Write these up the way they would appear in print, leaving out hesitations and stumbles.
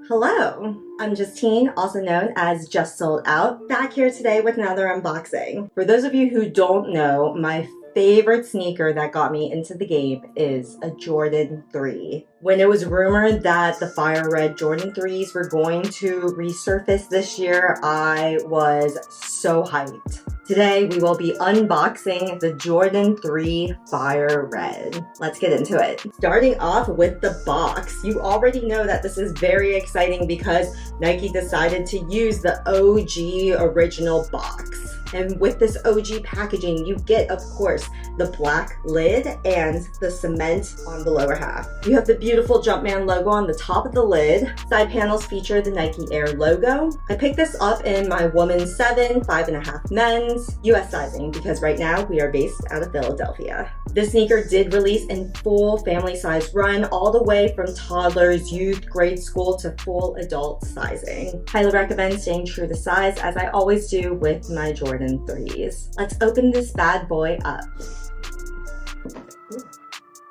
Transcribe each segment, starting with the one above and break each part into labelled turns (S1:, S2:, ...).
S1: Hello, I'm Justine, also known as Just Sold Out, back here today with another unboxing. For those of you who don't know, my favorite sneaker that got me into the game is a Jordan 3. When it was rumored that the fire red Jordan 3s were going to resurface this year, I was so hyped. Today, we will be unboxing the Jordan 3 Fire Red. Let's get into it. Starting off with the box, you already know that this is very exciting because Nike decided to use the OG original box. And with this OG packaging, you get, of course, the black lid and the cement on the lower half. You have the beautiful Jumpman logo on the top of the lid. Side panels feature the Nike Air logo. I picked this up in my woman's 7, 5.5 men's, US sizing, because right now we are based out of Philadelphia. This sneaker did release in full family size run, all the way from toddlers, youth, grade school to full adult sizing. Highly recommend staying true to size, as I always do with my Jordan 3s. Let's open this bad boy up.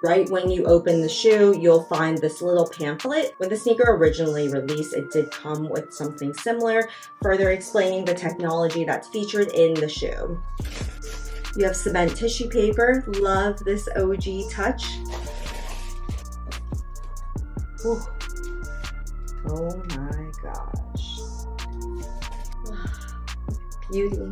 S1: Right when you open the shoe, you'll find this little pamphlet. When the sneaker originally released, it did come with something similar, further explaining the technology that's featured in the shoe. You have cement tissue paper. Love this OG touch. Ooh. Oh my gosh. Beauty.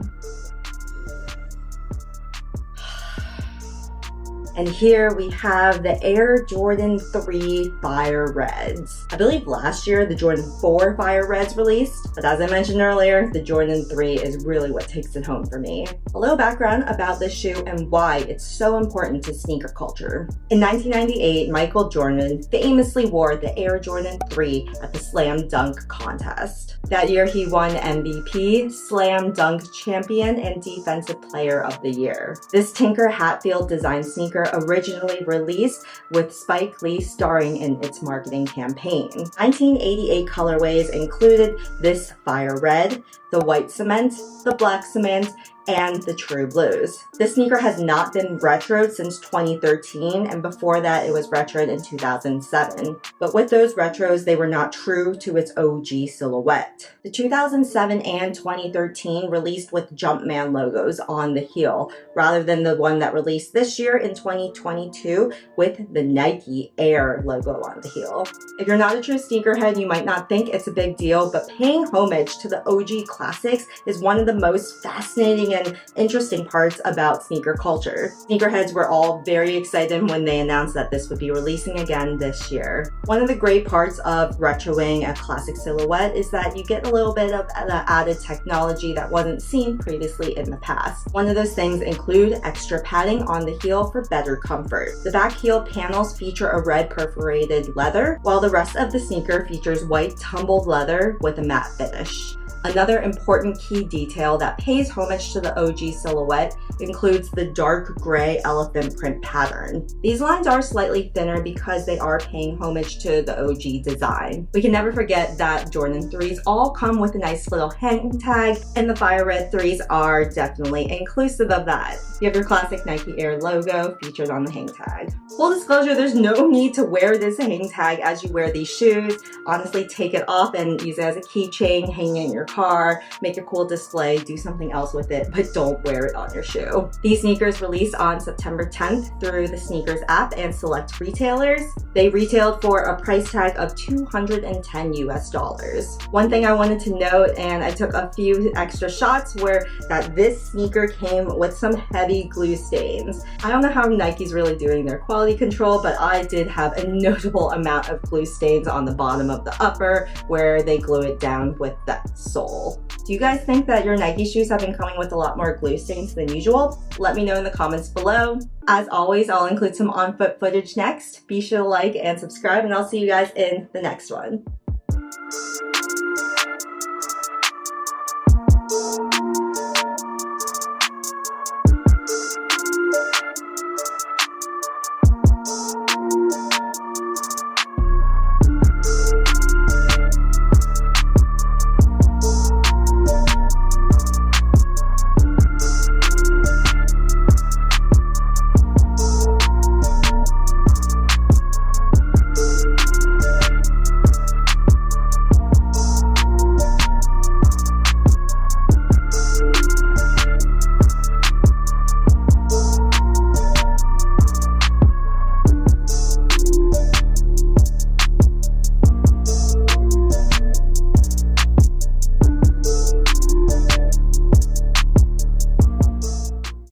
S1: And here we have the Air Jordan 3 Fire Reds. I believe last year the Jordan 4 Fire Reds released, but as I mentioned earlier, the Jordan 3 is really what takes it home for me. A little background about this shoe and why it's so important to sneaker culture. In 1998, Michael Jordan famously wore the Air Jordan 3 at the Slam Dunk contest. That year he won MVP, Slam Dunk Champion, and Defensive Player of the Year. This Tinker Hatfield design sneaker originally released with Spike Lee starring in its marketing campaign. 1988 colorways included this fire red, the white cement, the black cement, and the true blues. This sneaker has not been retroed since 2013, and before that it was retroed in 2007. But with those retros, they were not true to its OG silhouette. The 2007 and 2013 released with Jumpman logos on the heel, rather than the one that released this year in 2022 with the Nike Air logo on the heel. If you're not a true sneakerhead, you might not think it's a big deal, but paying homage to the OG classics is one of the most fascinating and interesting parts about sneaker culture. Sneakerheads were all very excited when they announced that this would be releasing again this year. One of the great parts of retroing a classic silhouette is that you get a little bit of the added technology that wasn't seen previously in the past. One of those things include extra padding on the heel for better comfort. The back heel panels feature a red perforated leather, while the rest of the sneaker features white tumbled leather with a matte finish. Another important key detail that pays homage to the OG silhouette includes the dark gray elephant print pattern. These lines are slightly thinner because they are paying homage to the OG design. We can never forget that Jordan 3s all come with a nice little hang tag, and the Fire Red 3s are definitely inclusive of that. You have your classic Nike Air logo featured on the hang tag. Full disclosure, there's no need to wear this hang tag as you wear these shoes. Honestly, take it off and use it as a keychain, hang it in your car, make a cool display, do something else with it, but don't wear it on your shoe. These sneakers released on September 10th through the Sneakers app and select retailers. They retailed for a price tag of $210 US. One thing I wanted to note, and I took a few extra shots, were that this sneaker came with some heavy glue stains. I don't know how Nike's really doing their quality control, but I did have a notable amount of glue stains on the bottom of the upper where they glue it down with that sole. Do you guys think that your Nike shoes have been coming with a lot more glue stains than usual? Let me know in the comments below. As always, I'll include some on-foot footage next. Be sure to like and subscribe, and I'll see you guys in the next one.